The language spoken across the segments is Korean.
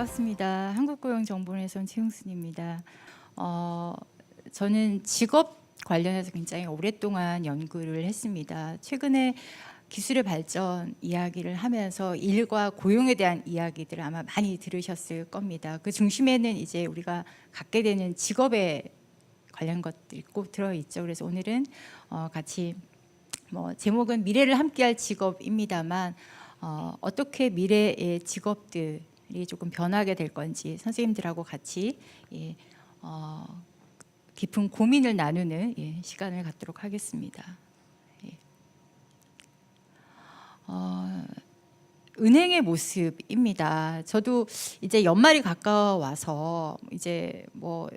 반갑습니다. 한국고용정보원에서 최용순입니다. 저는 직업 관련해서 굉장히 오랫동안 연구를 했습니다. 최근에 기술의 발전 이야기를 하면서 일과 고용에 대한 이야기들을 아마 많이 들으셨을 겁니다. 그 중심에는 이제 우리가 갖게 되는 직업에 관련 것들이 꼭 들어있죠. 그래서 오늘은 같이 제목은 미래를 함께할 직업입니다만 어떻게 미래의 직업들이 조금 변하게 될 건지 선생님들하고 같이 깊은 고민을 나누는 시간을 갖도록 하겠습니다. 은행의 모습입니다. 저도 이제 연말이 가까워와서 이제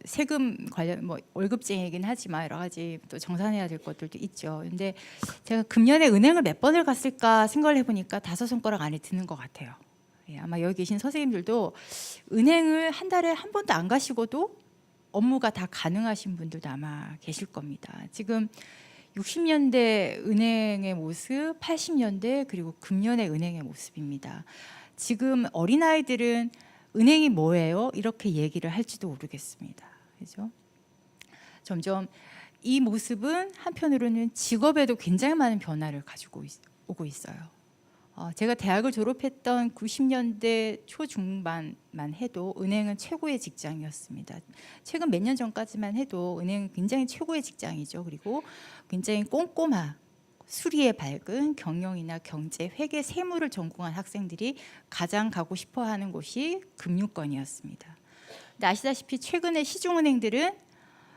세금 관련 월급쟁이긴 하지만 여러 가지 또 정산해야 될 것들도 있죠. 근데 제가 금년에 은행을 몇 번을 갔을까 생각을 해보니까 5손가락 안에 드는 것 같아요. 아마 여기 계신 선생님들도 은행을 한 달에 한 번도 안 가시고도 업무가 다 가능하신 분들도 아마 계실 겁니다. 지금 60년대 은행의 모습, 80년대 그리고 금년의 은행의 모습입니다. 지금 어린아이들은 은행이 뭐예요? 이렇게 얘기를 할지도 모르겠습니다. 그죠? 점점 이 모습은 한편으로는 직업에도 굉장히 많은 변화를 가지고 오고 있어요. 제가 대학을 졸업했던 90년대 초중반만 해도 은행은 최고의 직장이었습니다. 최근 몇 년 전까지만 해도 은행은 굉장히 최고의 직장이죠. 그리고 굉장히 꼼꼼한 수리에 밝은 경영이나 경제, 회계, 세무를 전공한 학생들이 가장 가고 싶어하는 곳이 금융권이었습니다. 근데 아시다시피 최근에 시중은행들은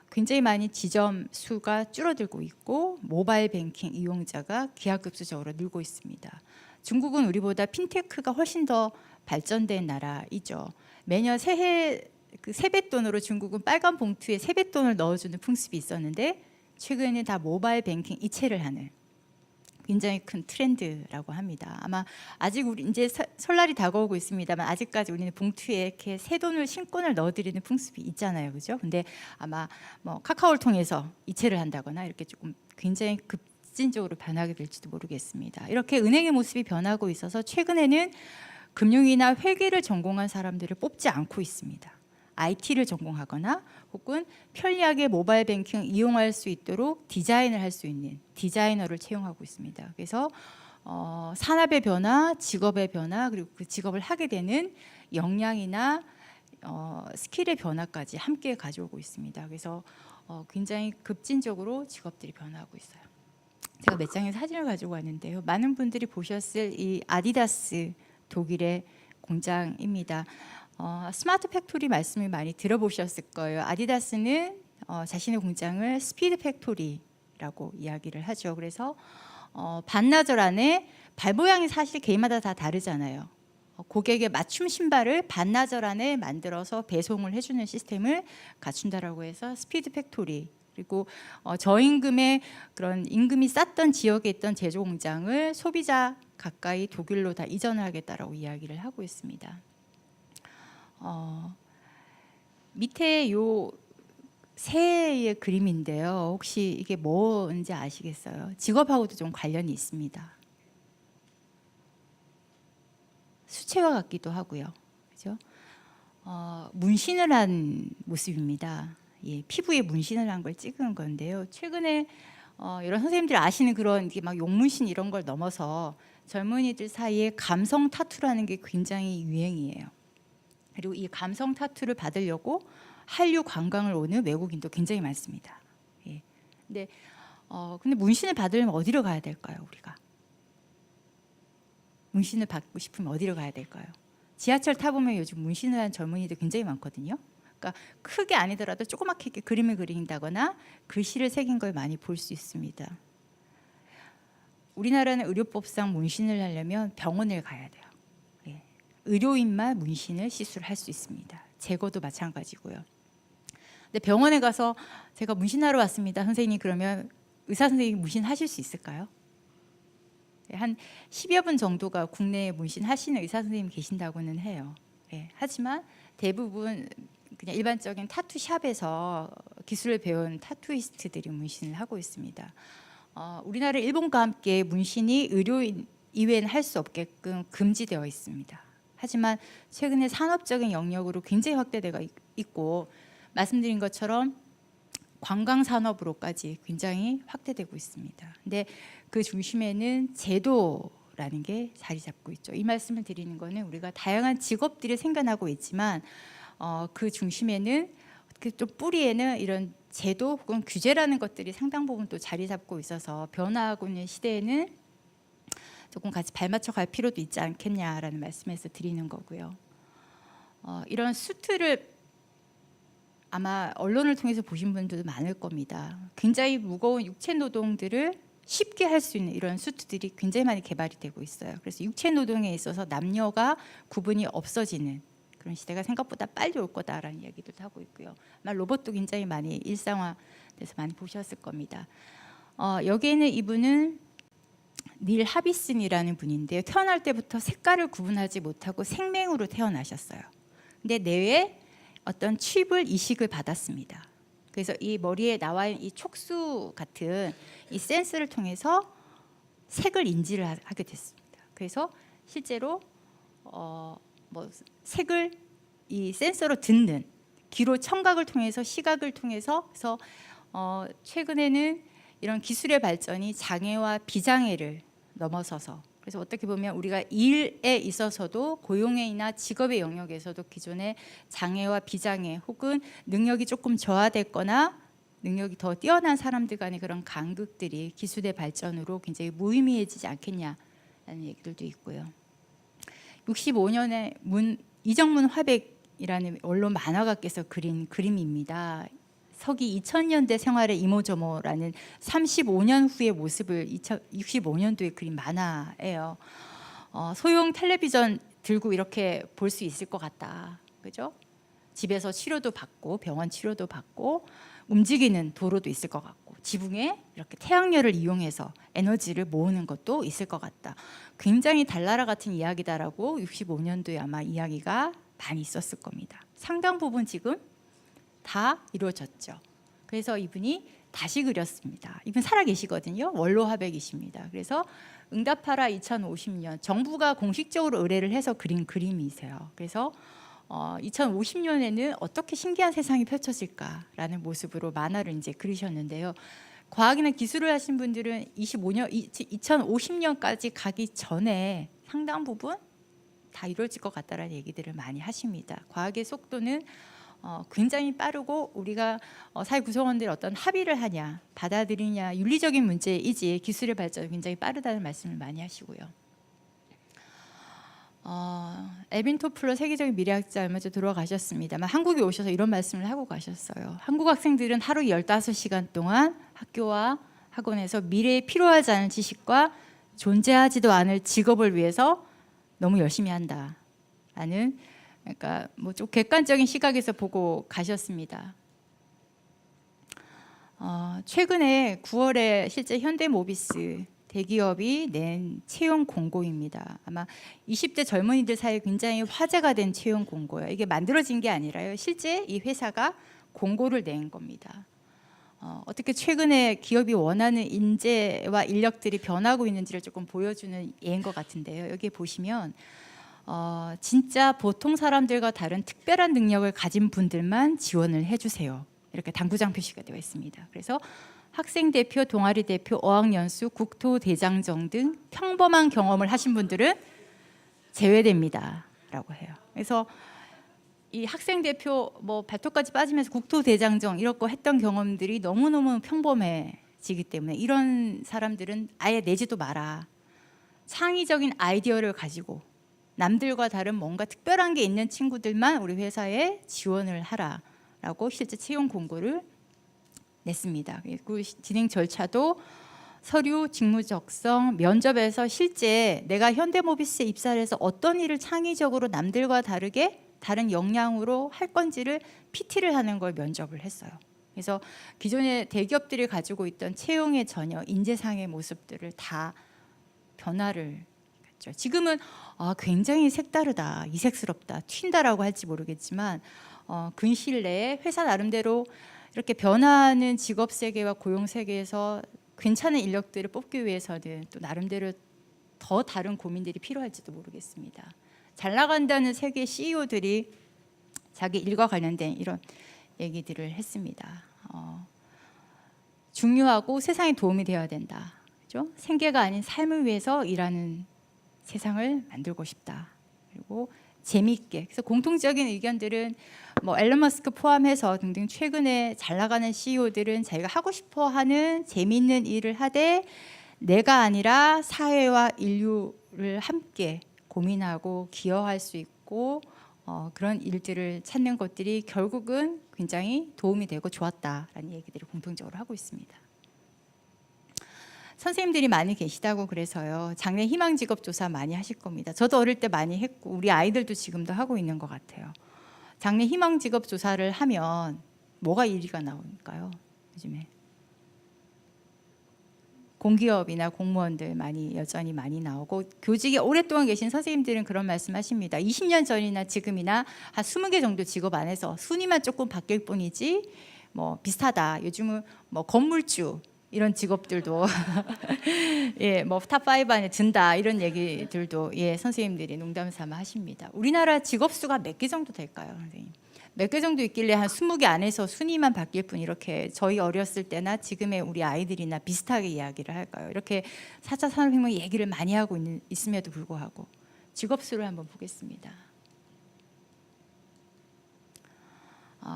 굉장히 많이 지점 수가 줄어들고 있고 모바일 뱅킹 이용자가 기하급수적으로 늘고 있습니다. 중국은 우리보다 핀테크가 훨씬 더 발전된 나라이죠. 매년 새해 세뱃돈으로 중국은 빨간 봉투에 세뱃돈을 넣어주는 풍습이 있었는데 최근에는 다 모바일 뱅킹 이체를 하는 굉장히 큰 트렌드라고 합니다. 아마 아직 우리 이제 설날이 다가오고 있습니다만 아직까지 우리는 봉투에 이렇게 새 돈을 신권을 넣어드리는 풍습이 있잖아요, 그죠? 근데 아마 카카오를 통해서 이체를 한다거나 이렇게 조금 굉장히 급진적으로 변하게 될지도 모르겠습니다. 이렇게 은행의 모습이 변하고 있어서 최근에는 금융이나 회계를 전공한 사람들을 뽑지 않고 있습니다. IT를 전공하거나 혹은 편리하게 모바일 뱅킹을 이용할 수 있도록 디자인을 할 수 있는 디자이너를 채용하고 있습니다. 그래서 산업의 변화, 직업의 변화, 그리고 그 직업을 하게 되는 역량이나 스킬의 변화까지 함께 가져오고 있습니다. 그래서 굉장히 급진적으로 직업들이 변화하고 있어요. 제가 몇 장의 사진을 가지고 왔는데요. 많은 분들이 보셨을 이 아디다스 독일의 공장입니다. 스마트 팩토리 말씀을 많이 들어보셨을 거예요. 아디다스는 자신의 공장을 스피드 팩토리라고 이야기를 하죠. 그래서 반나절 안에 발 모양이 사실 개인마다 다 다르잖아요. 고객의 맞춤 신발을 반나절 안에 만들어서 배송을 해주는 시스템을 갖춘다라고 해서 스피드 팩토리. 그리고 저임금의 그런 임금이 쌌던 지역에 있던 제조 공장을 소비자 가까이 독일로 다 이전하겠다라고 이야기를 하고 있습니다. 밑에 요 새의 그림인데요. 혹시 이게 뭔지 아시겠어요? 직업하고도 좀 관련이 있습니다. 수채화 같기도 하고요. 그죠? 문신을 한 모습입니다. 피부에 문신을 한 걸 찍은 건데요. 최근에 여러 선생님들이 아시는 그런 막 용문신 이런 걸 넘어서 젊은이들 사이에 감성 타투라는 게 굉장히 유행이에요. 그리고 이 감성 타투를 받으려고 한류 관광을 오는 외국인도 굉장히 많습니다. 근데 문신을 받으려면 어디로 가야 될까요, 우리가? 문신을 받고 싶으면 어디로 가야 될까요? 지하철 타보면 요즘 문신을 한 젊은이들 굉장히 많거든요. 그러니까 크게 아니더라도 조그맣게 이렇게 그림을 그린다거나 글씨를 새긴 걸 많이 볼 수 있습니다. 우리나라는 의료법상 문신을 하려면 병원을 가야 돼요. 의료인만 문신을 시술할 수 있습니다. 제거도 마찬가지고요. 근데 병원에 가서 제가 문신하러 왔습니다. 선생님, 그러면 의사 선생님이 문신하실 수 있을까요? 한 10여 분 정도가 국내에 문신하시는 의사 선생님이 계신다고는 해요. 하지만 대부분 그냥 일반적인 타투샵에서 기술을 배운 타투이스트들이 문신을 하고 있습니다. 우리나라 일본과 함께 문신이 의료인 이외에는 할 수 없게끔 금지되어 있습니다. 하지만 최근에 산업적인 영역으로 굉장히 확대되고 있고 말씀드린 것처럼 관광 산업으로까지 굉장히 확대되고 있습니다. 근데 그 중심에는 제도라는 게 자리 잡고 있죠. 이 말씀을 드리는 거는 우리가 다양한 직업들이 생겨나고 있지만 그 중심에는 좀 뿌리에는 이런 제도 혹은 규제라는 것들이 상당 부분 또 자리 잡고 있어서 변화하고 있는 시대에는 조금 같이 발맞춰 갈 필요도 있지 않겠냐라는 말씀에서 드리는 거고요. 이런 수트를 아마 언론을 통해서 보신 분들도 많을 겁니다. 굉장히 무거운 육체 노동들을 쉽게 할 수 있는 이런 수트들이 굉장히 많이 개발이 되고 있어요. 그래서 육체 노동에 있어서 남녀가 구분이 없어지는 그런 시대가 생각보다 빨리 올 거다라는 이야기도 하고 있고요. 아마 로봇도 굉장히 많이 일상화돼서 많이 보셨을 겁니다. 여기에는 이분은 닐 하비슨이라는 분인데요. 태어날 때부터 색깔을 구분하지 못하고 생맹으로 태어나셨어요. 근데 뇌에 어떤 칩을 이식을 받았습니다. 그래서 이 머리에 나와 있는 이 촉수 같은 이 센서를 통해서 색을 인지를 하게 됐습니다. 그래서 실제로 색을 이 센서로 듣는 귀로 청각을 통해서 시각을 통해서 그래서 최근에는 이런 기술의 발전이 장애와 비장애를 넘어서서 그래서 어떻게 보면 우리가 일에 있어서도 고용이나 직업의 영역에서도 기존의 장애와 비장애 혹은 능력이 조금 저하됐거나 능력이 더 뛰어난 사람들 간의 그런 간극들이 기술의 발전으로 굉장히 무의미해지지 않겠냐라는 얘기들도 있고요. 65년에 이정문 화백이라는 언론 만화가께서 그린 그림입니다. 서기 2000년대 생활의 이모저모라는 35년 후의 모습을 65년도에 그린 만화예요. 소형 텔레비전 들고 이렇게 볼 수 있을 것 같다. 그죠? 집에서 치료도 받고 병원 치료도 받고 움직이는 도로도 있을 것 같고 지붕에 이렇게 태양열을 이용해서 에너지를 모으는 것도 있을 것 같다. 굉장히 달나라 같은 이야기다라고 65년도에 아마 이야기가 많이 있었을 겁니다. 상당 부분 지금 다 이루어졌죠. 그래서 이분이 다시 그렸습니다. 이분 살아계시거든요. 원로 화백이십니다. 그래서 응답하라 2050년 정부가 공식적으로 의뢰를 해서 그린 그림이세요. 그래서 2050년에는 어떻게 신기한 세상이 펼쳐질까라는 모습으로 만화를 이제 그리셨는데요. 과학이나 기술을 하신 분들은 2050년까지 가기 전에 상당 부분 다 이루어질 것 같다라는 얘기들을 많이 하십니다. 과학의 속도는 굉장히 빠르고 우리가 사회 구성원들이 어떤 합의를 하냐 받아들이냐 윤리적인 문제이지 기술의 발전이 굉장히 빠르다는 말씀을 많이 하시고요. 엘빈 토플러 세계적인 미래학자 얼마 전에 돌아가셨습니다만 한국에 오셔서 이런 말씀을 하고 가셨어요. 한국 학생들은 하루 15시간 동안 학교와 학원에서 미래에 필요하지 않은 지식과 존재하지도 않을 직업을 위해서 너무 열심히 한다라는 그러니까 뭐 좀 객관적인 시각에서 보고 가셨습니다. 최근에 9월에 실제 현대모비스 대기업이 낸 채용 공고입니다. 아마 20대 젊은이들 사이에 굉장히 화제가 된 채용 공고예요. 이게 만들어진 게 아니라요. 실제 이 회사가 공고를 낸 겁니다. 어떻게 최근에 기업이 원하는 인재와 인력들이 변하고 있는지를 조금 보여주는 예인 것 같은데요. 여기 보시면 진짜 보통 사람들과 다른 특별한 능력을 가진 분들만 지원을 해주세요. 이렇게 당구장 표시가 되어 있습니다. 그래서 학생 대표, 동아리 대표, 어학연수, 국토대장정 등 평범한 경험을 하신 분들은 제외됩니다라고 해요. 그래서 이 학생 대표 뭐 발톱까지 빠지면서 국토대장정 이런 거 했던 경험들이 너무너무 평범해지기 때문에 이런 사람들은 아예 내지도 마라. 창의적인 아이디어를 가지고 남들과 다른 뭔가 특별한 게 있는 친구들만 우리 회사에 지원을 하라라고 실제 채용 공고를 냈습니다. 그 진행 절차도 서류, 직무 적성, 면접에서 실제 내가 현대모비스에 입사를 해서 어떤 일을 창의적으로 남들과 다르게 다른 역량으로 할 건지를 PT를 하는 걸 면접을 했어요. 그래서 기존의 대기업들이 가지고 있던 채용의 전혀 인재상의 모습들을 다 변화를 했죠. 지금은 굉장히 색다르다, 이색스럽다, 튄다라고 할지 모르겠지만 근시일 내에 회사 나름대로 이렇게 변화하는 직업 세계와 고용 세계에서 괜찮은 인력들을 뽑기 위해서는 또 나름대로 더 다른 고민들이 필요할지도 모르겠습니다. 잘 나간다는 세계 CEO들이 자기 일과 관련된 이런 얘기들을 했습니다. 중요하고 세상에 도움이 되어야 된다. 그죠? 생계가 아닌 삶을 위해서 일하는 세상을 만들고 싶다. 그리고 재미있게. 그래서 공통적인 의견들은 뭐 앨런 머스크 포함해서 등등 최근에 잘 나가는 CEO들은 자기가 하고 싶어하는 재미있는 일을 하되 내가 아니라 사회와 인류를 함께 고민하고 기여할 수 있고 그런 일들을 찾는 것들이 결국은 굉장히 도움이 되고 좋았다라는 얘기들을 공통적으로 하고 있습니다. 선생님들이 많이 계시다고 그래서요. 장래 희망 직업 조사 많이 하실 겁니다. 저도 어릴 때 많이 했고 우리 아이들도 지금도 하고 있는 것 같아요. 장래 희망 직업 조사를 하면 뭐가 1위가 나올까요? 요즘에 공기업이나 공무원들 여전히 많이 나오고 교직에 오랫동안 계신 선생님들은 그런 말씀하십니다. 20년 전이나 지금이나 한 20개 정도 직업 안에서 순위만 조금 바뀔 뿐이지 뭐 비슷하다. 요즘은 뭐 건물주 이런 직업들도 예, 뭐 탑5 안에 든다 이런 얘기들도 선생님들이 농담 삼아 하십니다. 우리나라 직업 수가 몇 개 정도 될까요, 선생님? 몇 개 정도 있길래 한 20개 안에서 순위만 바뀔 뿐 이렇게 저희 어렸을 때나 지금의 우리 아이들이나 비슷하게 이야기를 할까요? 이렇게 4차 산업혁명 얘기를 많이 하고 있음에도 불구하고 직업 수를 한번 보겠습니다.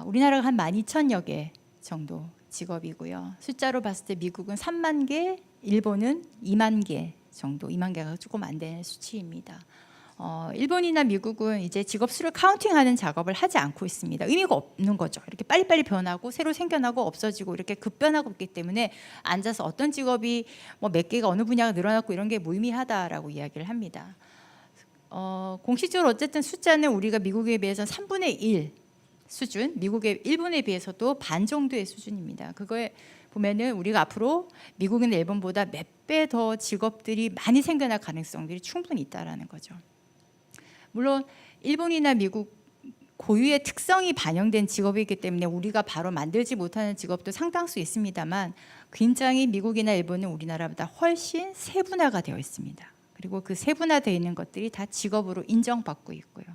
우리나라가 한 12,000여 개 정도 직업이고요. 숫자로 봤을 때 미국은 3만 개, 일본은 2만 개 정도, 2만 개가 조금 안 되는 수치입니다. 일본이나 미국은 이제 직업 수를 카운팅하는 작업을 하지 않고 있습니다. 의미가 없는 거죠. 이렇게 빨리빨리 변하고 새로 생겨나고 없어지고 이렇게 급변하고 있기 때문에 앉아서 어떤 직업이 뭐 몇 개가 어느 분야가 늘어났고 이런 게 무의미하다라고 이야기를 합니다. 공식적으로 어쨌든 숫자는 우리가 미국에 비해서 3분의 1 수준, 미국의 1분에 비해서도 반 정도의 수준입니다. 그거에 보면은 우리가 앞으로 미국이나 일본보다 몇 배 더 직업들이 많이 생겨날 가능성들이 충분히 있다라는 거죠. 물론 일본이나 미국 고유의 특성이 반영된 직업이기 때문에 우리가 바로 만들지 못하는 직업도 상당수 있습니다만 굉장히 미국이나 일본은 우리나라보다 훨씬 세분화가 되어 있습니다. 그리고 그 세분화되어 있는 것들이 다 직업으로 인정받고 있고요.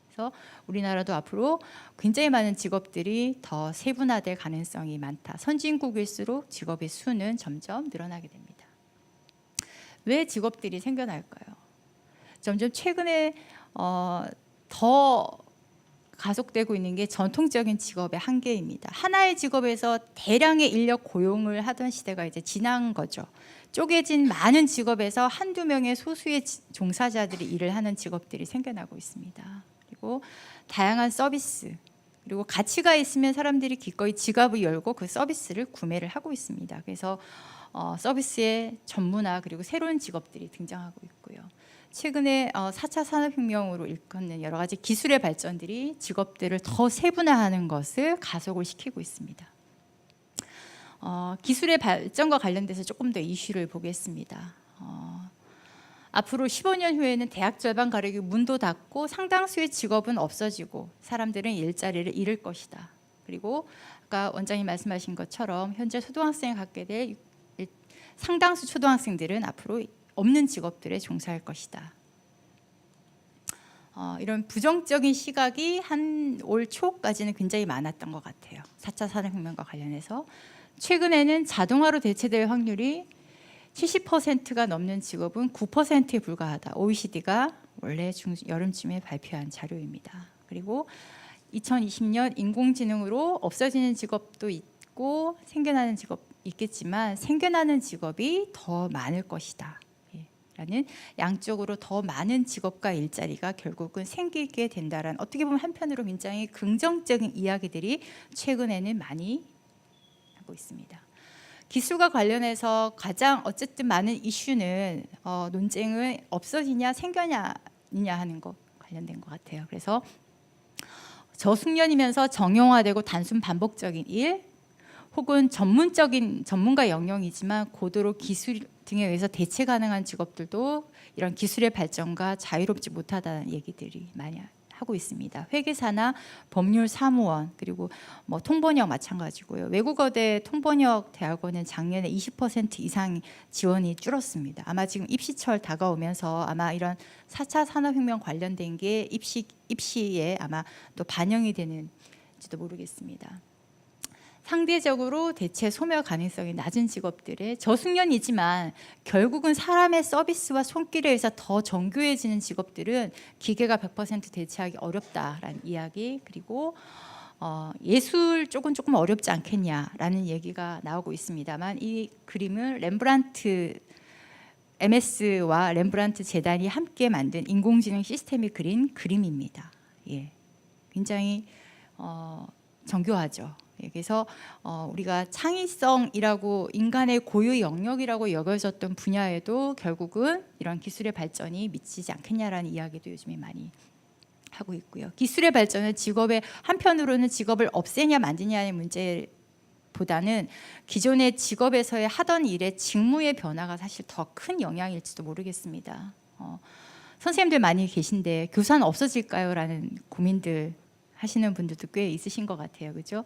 그래서 우리나라도 앞으로 굉장히 많은 직업들이 더 세분화될 가능성이 많다. 선진국일수록 직업의 수는 점점 늘어나게 됩니다. 왜 직업들이 생겨날까요? 점점 최근에 더 가속되고 있는 게 전통적인 직업의 한계입니다. 하나의 직업에서 대량의 인력 고용을 하던 시대가 이제 지난 거죠. 쪼개진 많은 직업에서 한두 명의 소수의 종사자들이 일을 하는 직업들이 생겨나고 있습니다. 그리고 다양한 서비스 그리고 가치가 있으면 사람들이 기꺼이 지갑을 열고 그 서비스를 구매를 하고 있습니다. 그래서 서비스의 전문화 그리고 새로운 직업들이 등장하고 있고요. 최근에 4차 산업혁명으로 일컫는 여러 가지 기술의 발전들이 직업들을 더 세분화하는 것을 가속을 시키고 있습니다. 기술의 발전과 관련돼서 조금 더 이슈를 보겠습니다. 앞으로 15년 후에는 대학 절반 가력이 문도 닫고 상당수의 직업은 없어지고 사람들은 일자리를 잃을 것이다. 그리고 아까 원장님 말씀하신 것처럼 현재 초등학생을 갖게 될 상당수 초등학생들은 앞으로 없는 직업들에 종사할 것이다. 이런 부정적인 시각이 한 올 초까지는 굉장히 많았던 것 같아요. 4차 산업혁명과 관련해서 최근에는 자동화로 대체될 확률이 70%가 넘는 직업은 9%에 불과하다. OECD가 원래 여름쯤에 발표한 자료입니다. 그리고 2020년 인공지능으로 없어지는 직업도 있고 생겨나는 직업 있겠지만 생겨나는 직업이 더 많을 것이다. 라는 양쪽으로 더 많은 직업과 일자리가 결국은 생기게 된다라는 어떻게 보면 한편으로 굉장히 긍정적인 이야기들이 최근에는 많이 하고 있습니다. 기술과 관련해서 가장 어쨌든 많은 이슈는 논쟁은 없어지냐 생겨나냐 하는 것 관련된 것 같아요. 그래서 저숙련이면서 정형화되고 단순 반복적인 일 혹은 전문가 영역이지만 고도로 기술 등에 의해서 대체 가능한 직업들도 이런 기술의 발전과 자유롭지 못하다는 얘기들이 많이 하고 있습니다. 회계사나 법률 사무원 그리고 뭐 통번역 마찬가지고요. 외국어대 통번역 대학원은 작년에 20% 이상 지원이 줄었습니다. 아마 지금 입시철 다가오면서 아마 이런 4차 산업혁명 관련된 게 입시에 아마 또 반영이 되는지도 모르겠습니다. 상대적으로 대체 소멸 가능성이 낮은 직업들의 저숙련이지만 결국은 사람의 서비스와 손길에 의해서 더 정교해지는 직업들은 기계가 100% 대체하기 어렵다라는 이야기, 그리고 예술 쪽은 조금 어렵지 않겠냐라는 얘기가 나오고 있습니다만, 이 그림은 렘브란트 MS와 렘브란트 재단이 함께 만든 인공지능 시스템이 그린 그림입니다. 예, 굉장히 정교하죠. 그래서 우리가 창의성이라고 인간의 고유 영역이라고 여겨졌던 분야에도 결국은 이런 기술의 발전이 미치지 않겠냐라는 이야기도 요즘에 많이 하고 있고요. 기술의 발전은 직업의 한편으로는 직업을 없애냐 만드냐의 문제보다는 기존의 직업에서의 하던 일의 직무의 변화가 사실 더 큰 영향일지도 모르겠습니다. 선생님들 많이 계신데 교사는 없어질까요? 라는 고민들 하시는 분들도 꽤 있으신 것 같아요. 그죠?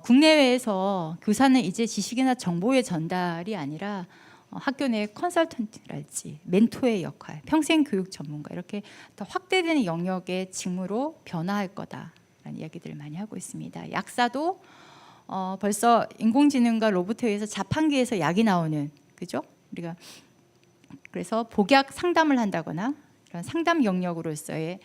국내외에서 교사는 이제 지식이나 정보의 전달이 아니라 학교 내 컨설턴트랄지 멘토의 역할, 평생교육 전문가 이렇게 더 확대되는 영역의 직무로 변화할 거다라는 이야기들을 많이 하고 있습니다. 약사도 벌써 인공지능과 로봇에 의해서 자판기에서 약이 나오는, 그죠? 우리가 그래서 복약 상담을 한다거나 이런 상담 영역으로서의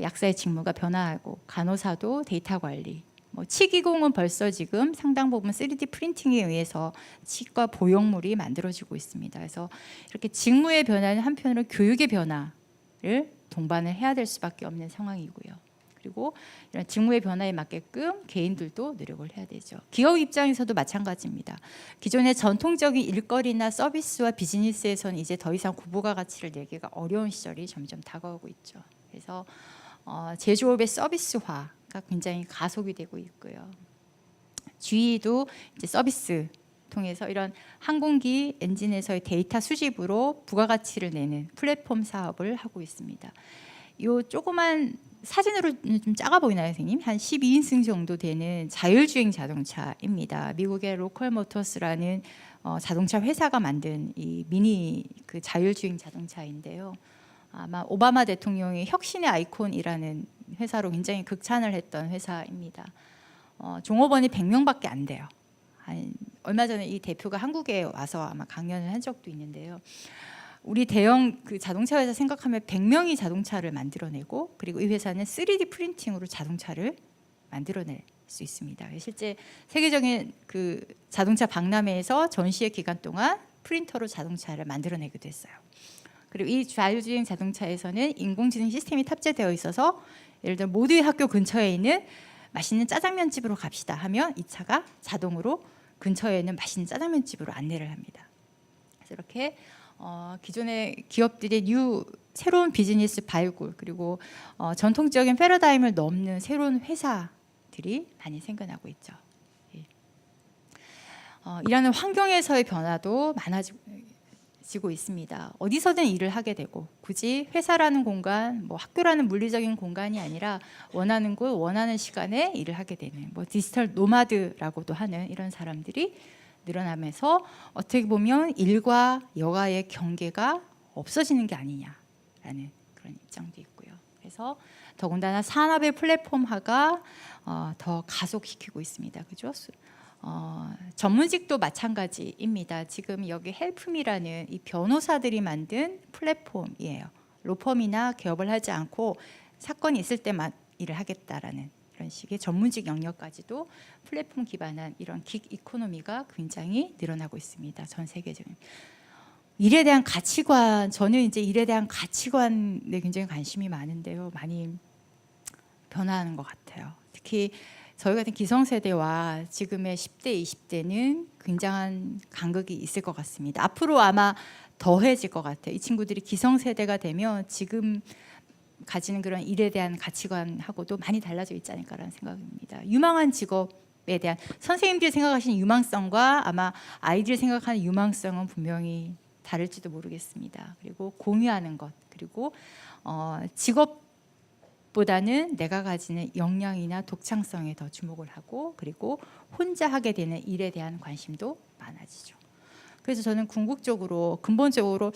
약사의 직무가 변화하고, 간호사도 데이터 관리, 치기공은 벌써 지금 상당 부분 3D 프린팅에 의해서 치과 보형물이 만들어지고 있습니다. 그래서 이렇게 직무의 변화는 한편으로 교육의 변화를 동반을 해야 될 수밖에 없는 상황이고요. 그리고 이런 직무의 변화에 맞게끔 개인들도 노력을 해야 되죠. 기업 입장에서도 마찬가지입니다. 기존의 전통적인 일거리나 서비스와 비즈니스에서는 이제 더 이상 고부가 가치를 내기가 어려운 시절이 점점 다가오고 있죠. 그래서 제조업의 서비스화가 굉장히 가속이 되고 있고요. GE도 이제 서비스 통해서 이런 항공기 엔진에서의 데이터 수집으로 부가가치를 내는 플랫폼 사업을 하고 있습니다. 이 조그만 사진으로는 좀 작아 보이나요, 선생님? 한 12인승 정도 되는 자율주행 자동차입니다. 미국의 로컬 모터스라는 자동차 회사가 만든 이 미니 그 자율주행 자동차인데요. 아마 오바마 대통령의 혁신의 아이콘이라는 회사로 굉장히 극찬을 했던 회사입니다. 종업원이 100명밖에 안 돼요. 얼마 전에 이 대표가 한국에 와서 아마 강연을 한 적도 있는데요. 우리 대형 그 자동차 회사 생각하면 100명이 자동차를 만들어내고, 그리고 이 회사는 3D 프린팅으로 자동차를 만들어낼 수 있습니다. 실제 세계적인 그 자동차 박람회에서 전시회 기간 동안 프린터로 자동차를 만들어내기도 했어요. 그리고 이 자율주행 자동차에서는 인공지능 시스템이 탑재되어 있어서, 예를 들어 모두의 학교 근처에 있는 맛있는 짜장면 집으로 갑시다 하면 이 차가 자동으로 근처에 있는 맛있는 짜장면 집으로 안내를 합니다. 그래서 이렇게 기존의 기업들의 새로운 비즈니스 발굴, 그리고 전통적인 패러다임을 넘는 새로운 회사들이 많이 생겨나고 있죠. 일하는 환경에서의 변화도 많아지고 있습니다. 어디서든 일을 하게 되고, 굳이 회사라는 공간, 학교라는 물리적인 공간이 아니라 원하는 곳, 원하는 시간에 일을 하게 되는 디지털 노마드라고도 하는 이런 사람들이 늘어나면서 어떻게 보면 일과 여가의 경계가 없어지는 게 아니냐라는 그런 입장도 있고요. 그래서 더군다나 산업의 플랫폼화가 더 가속시키고 있습니다. 그죠? 전문직도 마찬가지입니다. 지금 여기 헬프미라는 이 변호사들이 만든 플랫폼이에요. 로펌이나 개업을 하지 않고 사건이 있을 때만 일을 하겠다라는 이런 식의 전문직 영역까지도 플랫폼 기반한 이런 긱 이코노미가 굉장히 늘어나고 있습니다. 전 세계적인 일에 대한 가치관, 저는 이제 일에 대한 가치관에 굉장히 관심이 많은데요. 많이 변화하는 것 같아요. 특히 저희 같은 기성세대와 지금의 10대, 20대는 굉장한 간극이 있을 것 같습니다. 앞으로 아마 더해질 것 같아요. 이 친구들이 기성세대가 되면 지금 가지는 그런 일에 대한 가치관하고도 많이 달라져 있지 않을까라는 생각입니다. 유망한 직업에 대한 선생님들이 생각하시는 유망성과 아마 아이들이 생각하는 유망성은 분명히 다를지도 모르겠습니다. 그리고 공유하는 것, 그리고 직업 보다는 내가 가지는 역량이나 독창성에 더 주목을 하고 그리고 혼자 하게 되는 일에 대한 관심도 많아지죠. 그래서 저는 궁극적으로 근본적으로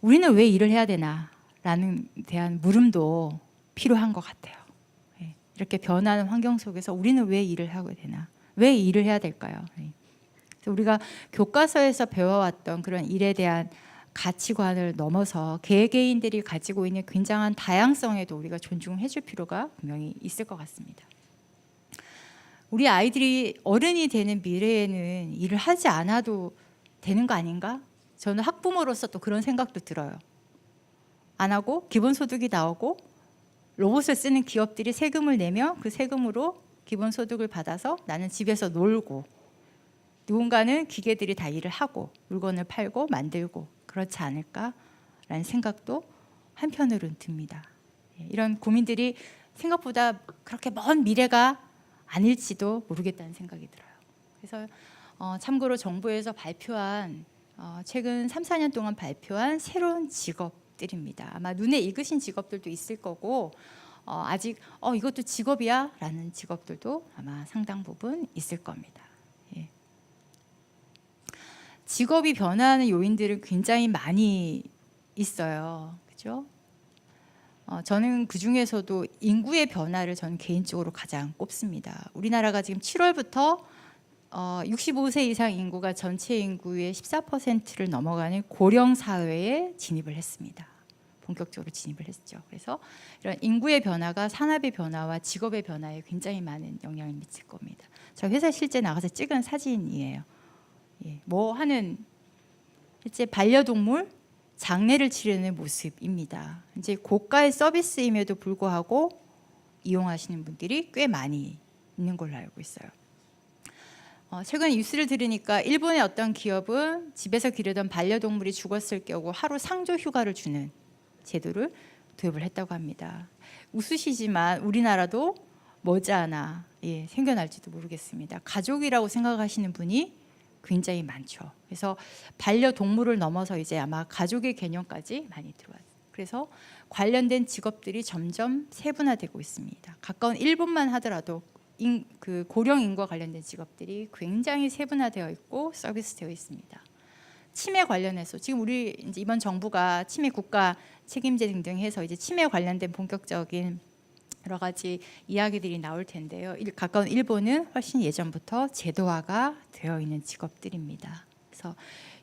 우리는 왜 일을 해야 되나라는 대한 물음도 필요한 것 같아요. 예, 이렇게 변하는 환경 속에서 우리는 왜 일을 하게 되나? 왜 일을 해야 될까요? 예. 그래서 우리가 교과서에서 배워왔던 그런 일에 대한 가치관을 넘어서 개개인들이 가지고 있는 굉장한 다양성에도 우리가 존중해 줄 필요가 분명히 있을 것 같습니다. 우리 아이들이 어른이 되는 미래에는 일을 하지 않아도 되는 거 아닌가? 저는 학부모로서 또 그런 생각도 들어요. 안 하고 기본소득이 나오고 로봇을 쓰는 기업들이 세금을 내며 그 세금으로 기본소득을 받아서 나는 집에서 놀고 누군가는 기계들이 다 일을 하고 물건을 팔고 만들고 그렇지 않을까라는 생각도 한편으로는 듭니다. 이런 고민들이 생각보다 그렇게 먼 미래가 아닐지도 모르겠다는 생각이 들어요. 그래서 참고로 정부에서 발표한 최근 3, 4년 동안 발표한 새로운 직업들입니다. 아마 눈에 익으신 직업들도 있을 거고 아직 이것도 직업이야? 라는 직업들도 아마 상당 부분 있을 겁니다. 예. 직업이 변화하는 요인들은 굉장히 많이 있어요. 그죠? 저는 그 중에서도 인구의 변화를 저는 개인적으로 가장 꼽습니다. 우리나라가 지금 7월부터 65세 이상 인구가 전체 인구의 14%를 넘어가는 고령 사회에 진입을 했습니다. 본격적으로 진입을 했죠. 그래서 이런 인구의 변화가 산업의 변화와 직업의 변화에 굉장히 많은 영향을 미칠 겁니다. 저 회사 실제 나가서 찍은 사진이에요. 예, 뭐 하는 실제 반려동물 장례를 치르는 모습입니다. 이제 고가의 서비스임에도 불구하고 이용하시는 분들이 꽤 많이 있는 걸로 알고 있어요. 최근 뉴스를 들으니까 일본의 어떤 기업은 집에서 기르던 반려동물이 죽었을 경우 하루 상조 휴가를 주는 제도를 도입을 했다고 합니다. 웃으시지만 우리나라도 머지않아 생겨날지도 모르겠습니다. 가족이라고 생각하시는 분이 굉장히 많죠. 그래서 반려동물을 넘어서 이제 아마 가족의 개념까지 많이 들어왔어요. 그래서 관련된 직업들이 점점 세분화되고 있습니다. 가까운 일본만 하더라도 그 고령 인구와 관련된 직업들이 굉장히 세분화되어 있고 서비스되어 있습니다. 치매 관련해서 지금 우리 이제 이번 정부가 치매 국가 책임제 등등 해서 이제 치매 관련된 본격적인 여러 가지 이야기들이 나올 텐데요. 가까운 일본은 훨씬 예전부터 제도화가 되어 있는 직업들입니다. 그래서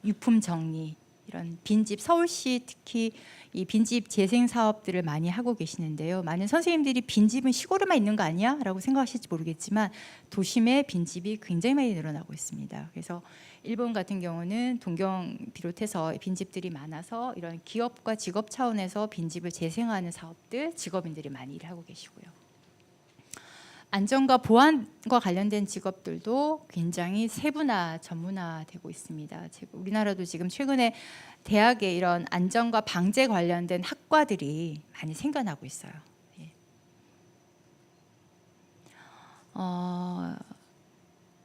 유품 정리, 이런 빈집, 서울시 특히 이 빈집 재생 사업들을 많이 하고 계시는데요. 많은 선생님들이 빈집은 시골에만 있는 거 아니야? 라고 생각하실지 모르겠지만 도심에 빈집이 굉장히 많이 늘어나고 있습니다. 그래서 일본 같은 경우는 동경 비롯해서 빈집들이 많아서 이런 기업과 직업 차원에서 빈집을 재생하는 사업들 직업인들이 많이 일하고 계시고요. 안전과 보안과 관련된 직업들도 굉장히 세분화, 전문화되고 있습니다. 우리나라도 지금 최근에 대학에 이런 안전과 방제 관련된 학과들이 많이 생겨나고 있어요. 예.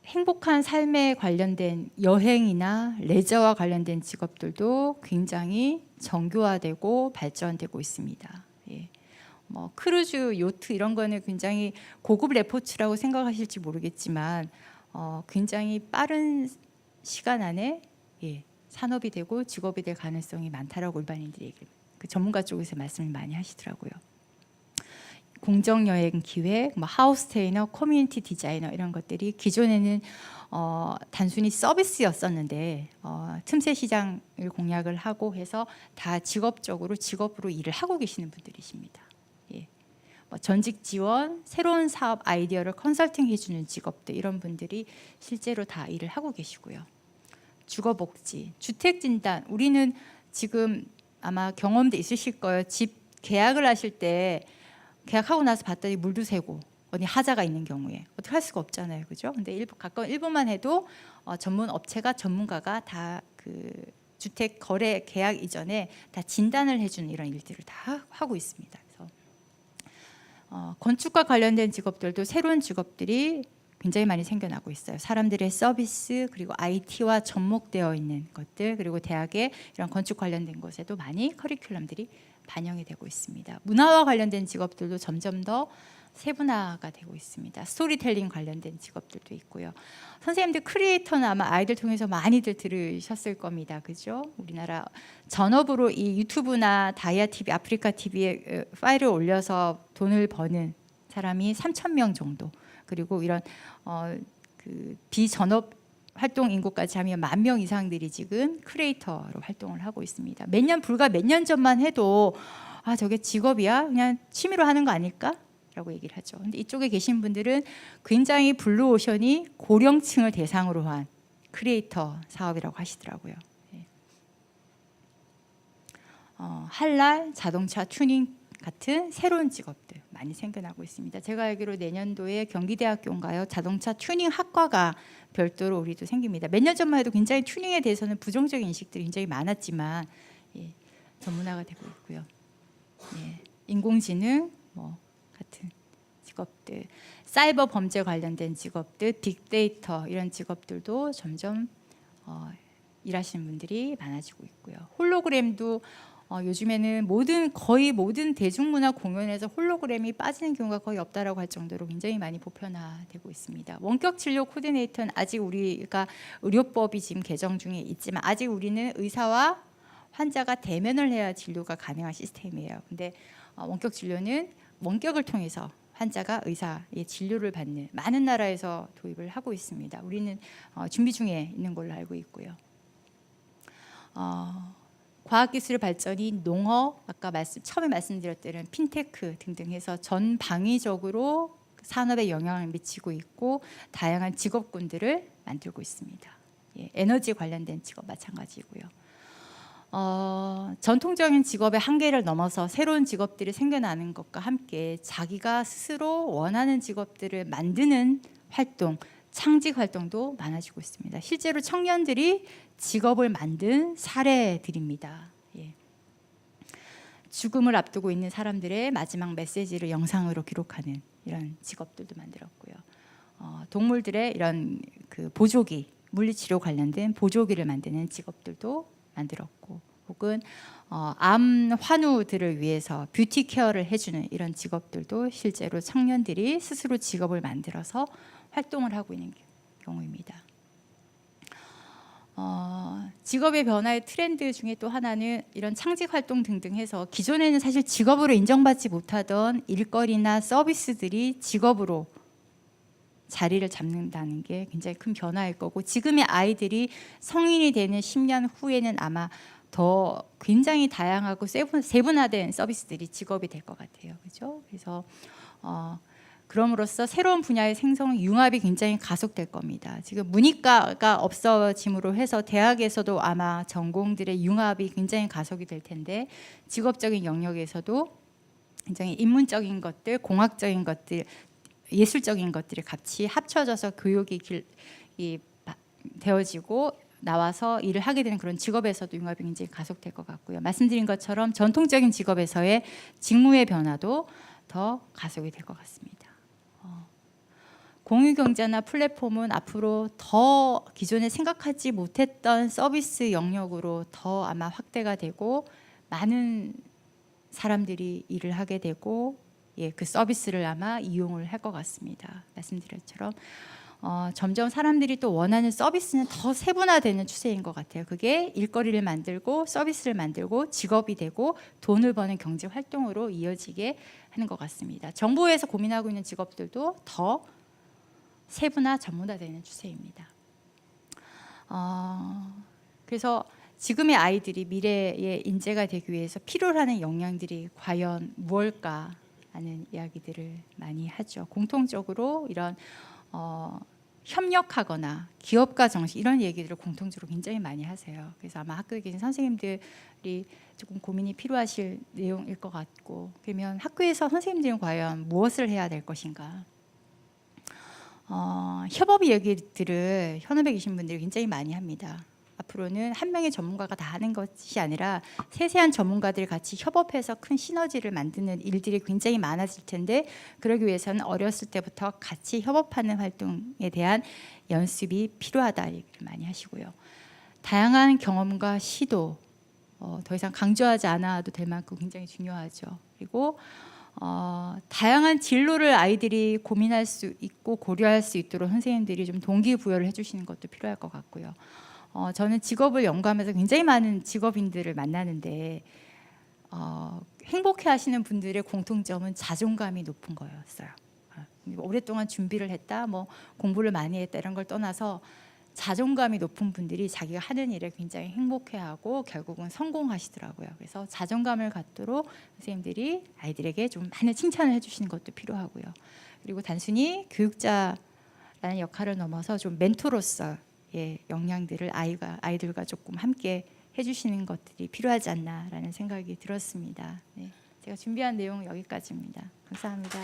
행복한 삶에 관련된 여행이나 레저와 관련된 직업들도 굉장히 정교화되고 발전되고 있습니다. 예. 뭐 크루즈, 요트 이런 거는 굉장히 고급 레포츠라고 생각하실지 모르겠지만 굉장히 빠른 시간 안에 산업이 되고 직업이 될 가능성이 많다라고 일반인들이 그 전문가 쪽에서 말씀을 많이 하시더라고요. 공정여행 기획, 뭐 하우스테이너, 커뮤니티 디자이너 이런 것들이 기존에는 단순히 서비스였었는데 틈새 시장을 공략을 하고 해서 다 직업으로 일을 하고 계시는 분들이십니다. 전직 지원, 새로운 사업 아이디어를 컨설팅 해주는 직업들 이런 분들이 실제로 다 일을 하고 계시고요. 주거복지, 주택진단 우리는 지금 아마 경험도 있으실 거예요. 집 계약을 하실 때 계약하고 나서 봤더니 물도 새고 어디 하자가 있는 경우에 어떻게 할 수가 없잖아요, 그죠? 근데 가까운 일본만 해도 전문 업체가 전문가가 다 그 주택 거래 계약 이전에 다 진단을 해주는 이런 일들을 다 하고 있습니다. 그래서 건축과 관련된 직업들도 새로운 직업들이 굉장히 많이 생겨나고 있어요. 사람들의 서비스 그리고 IT와 접목되어 있는 것들 그리고 대학의 이런 건축 관련된 것에도 많이 커리큘럼들이 반영이 되고 있습니다. 문화와 관련된 직업들도 점점 더 세분화가 되고 있습니다. 스토리텔링 관련된 직업들도 있고요. 선생님들 크리에이터는 아마 아이들 통해서 많이들 들으셨을 겁니다. 그죠? 우리나라 전업으로 이 유튜브나 다이아 TV, 아프리카 TV에 파일을 올려서 돈을 버는 사람이 3,000명 정도. 그리고 이런 그 비전업 활동 인구까지 하면 10,000명 이상들이 지금 크리에이터로 활동을 하고 있습니다. 불과 몇 년 전만 해도 아 저게 직업이야? 그냥 취미로 하는 거 아닐까? 라고 얘기를 하죠. 근데 이쪽에 계신 분들은 굉장히 블루오션이 고령층을 대상으로 한 크리에이터 사업이라고 하시더라고요. 할랄, 자동차 튜닝 같은 새로운 직업들 많이 생겨나고 있습니다. 제가 알기로 내년도에 경기대학교인가요? 자동차 튜닝 학과가 별도로 우리도 생깁니다. 몇 년 전만 해도 굉장히 튜닝에 대해서는 부정적인 인식들이 굉장히 많았지만 전문화가 되고 있고요. 인공지능 같은 직업들, 사이버 범죄 관련된 직업들, 빅데이터 이런 직업들도 점점 일하시는 분들이 많아지고 있고요. 홀로그램도 요즘에는 거의 모든 대중문화 공연에서 홀로그램이 빠지는 경우가 거의 없다라고 할 정도로 굉장히 많이 보편화되고 있습니다. 원격 진료 코디네이터는 아직 우리가 의료법이 지금 개정 중에 있지만 아직 우리는 의사와 환자가 대면을 해야 진료가 가능한 시스템이에요. 근데 원격 진료는 원격을 통해서 환자가 의사의 진료를 받는 많은 나라에서 도입을 하고 있습니다. 우리는 준비 중에 있는 걸로 알고 있고요. 과학기술의 발전이 농업, 아까 처음에 말씀드렸던 핀테크 등등 해서 전방위적으로 산업에 영향을 미치고 있고 다양한 직업군들을 만들고 있습니다. 에너지 관련된 직업 마찬가지고요. 전통적인 직업의 한계를 넘어서 새로운 직업들이 생겨나는 것과 함께 자기가 스스로 원하는 직업들을 만드는 활동, 창직 활동도 많아지고 있습니다. 실제로 청년들이 직업을 만든 사례들입니다. 죽음을 앞두고 있는 사람들의 마지막 메시지를 영상으로 기록하는 이런 직업들도 만들었고요. 동물들의 이런 그 보조기, 물리치료 관련된 보조기를 만드는 직업들도 만들었고, 혹은 암 환우들을 위해서 뷰티 케어를 해주는 이런 직업들도 실제로 청년들이 스스로 직업을 만들어서 활동을 하고 있는 경우입니다. 직업의 변화의 트렌드 중에 또 하나는 이런 창직 활동 등등 해서 기존에는 사실 직업으로 인정받지 못하던 일거리나 서비스들이 직업으로 자리를 잡는다는 게 굉장히 큰 변화일 거고, 지금의 아이들이 성인이 되는 10년 후에는 아마 더 굉장히 다양하고 세분화된 서비스들이 직업이 될 것 같아요. 그죠? 그래서 그럼으로써 새로운 분야의 생성, 융합이 굉장히 가속될 겁니다. 지금 문이과가 없어짐으로 해서 대학에서도 아마 전공들의 융합이 굉장히 가속이 될 텐데, 직업적인 영역에서도 굉장히 인문적인 것들, 공학적인 것들, 예술적인 것들이 같이 합쳐져서 교육이 되어지고 나와서 일을 하게 되는 그런 직업에서도 융합이 굉장히 가속될 것 같고요. 말씀드린 것처럼 전통적인 직업에서의 직무의 변화도 더 가속이 될 것 같습니다. 공유경제나 플랫폼은 앞으로 더 기존에 생각하지 못했던 서비스 영역으로 더 아마 확대가 되고 많은 사람들이 일을 하게 되고 그 서비스를 아마 이용을 할 것 같습니다. 말씀드린 것처럼 점점 사람들이 또 원하는 서비스는 더 세분화되는 추세인 것 같아요. 그게 일거리를 만들고 서비스를 만들고 직업이 되고 돈을 버는 경제 활동으로 이어지게 하는 것 같습니다. 정부에서 고민하고 있는 직업들도 더 세분화 전문화되는 추세입니다. 그래서 지금의 아이들이 미래의 인재가 되기 위해서 필요로 하는 역량들이 과연 무엇일까 하는 이야기들을 많이 하죠. 공통적으로 이런 협력하거나 기업가 정신 이런 얘기들을 공통적으로 굉장히 많이 하세요. 그래서 아마 학교에 계신 선생님들이 조금 고민이 필요하실 내용일 것 같고, 그러면 학교에서 선생님들은 과연 무엇을 해야 될 것인가? 협업 얘기들을 현업에 계신 분들이 굉장히 많이 합니다. 앞으로는 한 명의 전문가가 다 하는 것이 아니라 세세한 전문가들이 같이 협업해서 큰 시너지를 만드는 일들이 굉장히 많아질 텐데, 그러기 위해서는 어렸을 때부터 같이 협업하는 활동에 대한 연습이 필요하다 얘기를 많이 하시고요. 다양한 경험과 시도, 더 이상 강조하지 않아도 될 만큼 굉장히 중요하죠. 그리고 다양한 진로를 아이들이 고민할 수 있고 고려할 수 있도록 선생님들이 좀 동기부여를 해주시는 것도 필요할 것 같고요. 저는 직업을 연구하면서 굉장히 많은 직업인들을 만나는데 행복해하시는 분들의 공통점은 자존감이 높은 거였어요. 오랫동안 준비를 했다, 뭐 공부를 많이 했다 이런 걸 떠나서 자존감이 높은 분들이 자기가 하는 일에 굉장히 행복해하고 결국은 성공하시더라고요. 그래서 자존감을 갖도록 선생님들이 아이들에게 좀 많은 칭찬을 해주시는 것도 필요하고요. 그리고 단순히 교육자라는 역할을 넘어서 좀 멘토로서의 역량들을 아이들과 조금 함께 해주시는 것들이 필요하지 않나라는 생각이 들었습니다. 네, 제가 준비한 내용은 여기까지입니다. 감사합니다.